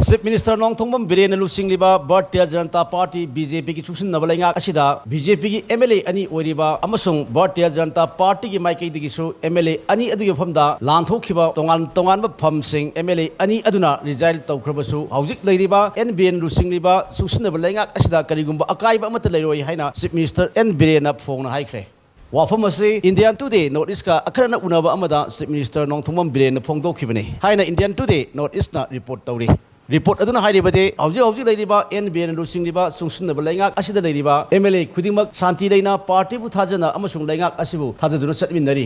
Chief Minister Nongthongbam Biren Lusingliba Bharatiya Janata Party BJP ki chusin nabalanga asida BJP ki MLA ani oiriba amasung Bharatiya Janata Party ki maikei digisu MLA ani adu yofamda lanthokhiba tongan ba phamsing MLA ani aduna resign Thadokhrabasu hojik leiriba NBN Lusingliba chusin nabalanga asida karigumba akaiba amata leiroi haina Chief Minister N Biren phongna haikre Wafamasi Indian Today Northeast ka akarana unaba amada Chief Minister Nongthongbam Biren phongdokhibani haina Indian Today Northeast na report tawri Report aduna hairibade hauji leiriba NBN Lusingliba sungsinaba leingak asida leiriba MLA khudingmak shanti leina party bu thajana amasung leingak asibu thajaduna chatminari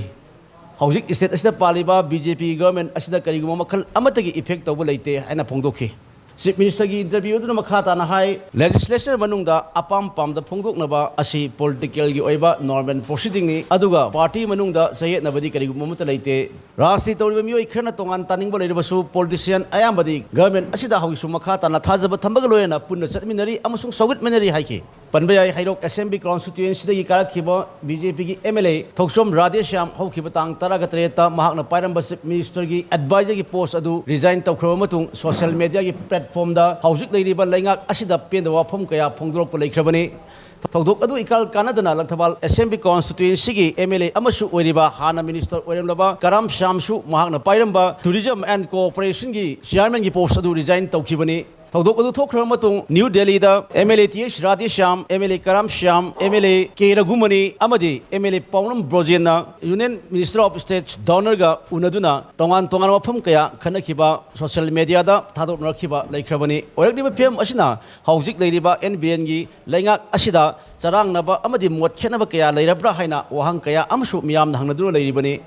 hauji state asida paliba BJP government asida kariguma makhal amatagi effect tawba leite haina phongdokhi Chief Minister ki interview aduna makhata na hai legislature manungda apam pam da phongdoknaba asi political gi oiba normal proceeding ni aduga party manungda sayet nabadi kariguma mata leite Rasti tawriba miyoi khrana tongan taningba leiribasu politician ayambadi government asida haugisu makhata na thajaba thambaga loyena punna chatminari amasung sogit menari haiki Panbayai Hairok Assembly constituency dagi karakhiba BJP ki MLA Thoksom Radheshyam haukiba tang taraga mahakna pairamba Chief Minister ki advisor ki post adu resign tawkhrawa matung social media ki platform da haujik leiriba leingak asida penda wafam kaya phongdorokpa leikhrabani Thaudok adu ikal kanadana Langthabal Assembly constituency ki MLA amasu oiriba hana minister oiramlaba Karam Shamsu mahakna pairamba tourism and cooperation ki chairman ki post adu resign tawkhibani Thaudok adu thokhraba matung New Delhi da MLA TH Radheshyam MLA Karam Shyam MLA K Ragumani amadi MLA Paunam Brojena Union Minister of State Donor ga unaduna tongan mafam kaya khanakhiba social media da thadoknarakhiba leikhrabani oirakdiba film asina haujik leiriba NBN gi leingak asida charangnaba amadi mot khenaba kaya leirabra haina wahang kaya amsu miyamna hangnadura leiribani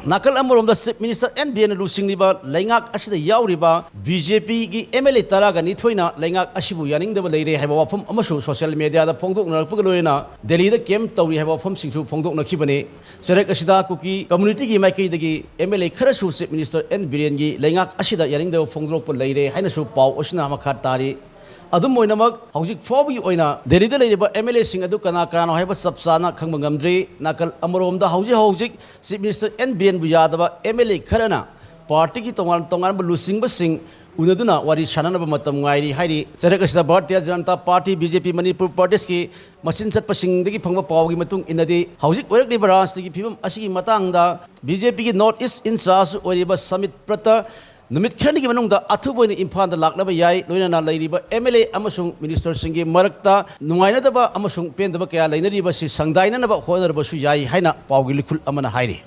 Nakal amoromda Chief Minister NBN Lusingliba leingak asida yauriba BJP gi MLA taraga nithoina leingak asibu yaningdaba leire haiba wafam amasu social media da phongdoknarakpaga loina Delhi da kem tawri haiba wafam singsu phongdoknakhibani Serek asida kuki community gi maikei dagi MLA kharasu Chief Minister NBN gi leingak asida yaningdaba phongdokpa leire hainasu pau osina makhat tari Adum moinamak hojik fobi oina Delhi da leiriba MLA sing adu kana haiba sabsana khangba ngamdri nakal amoromda hojik Chief Minister NBN bu yadaba MLA kharana party ki tongan bu lusingba sing unaduna wari shananaba matam ngairi hairi Sarakasida Bharatiya Janata Party BJP Manipur Pradesh ki machin chatpa singdagi phangba pawgi matung inadi hojik oirakliba rajnigi phibam asigi matangda BJP ki North East in charge oiriba Samit Prata Numit khrani ki manungda athuboina imphal da laklaba yai loinana leiriba MLA amasung minister singi marakta nungainadaba amasung pendaba kaya leinariba si sangdainanaba honarba su yai haina pawgi likhul amana hairi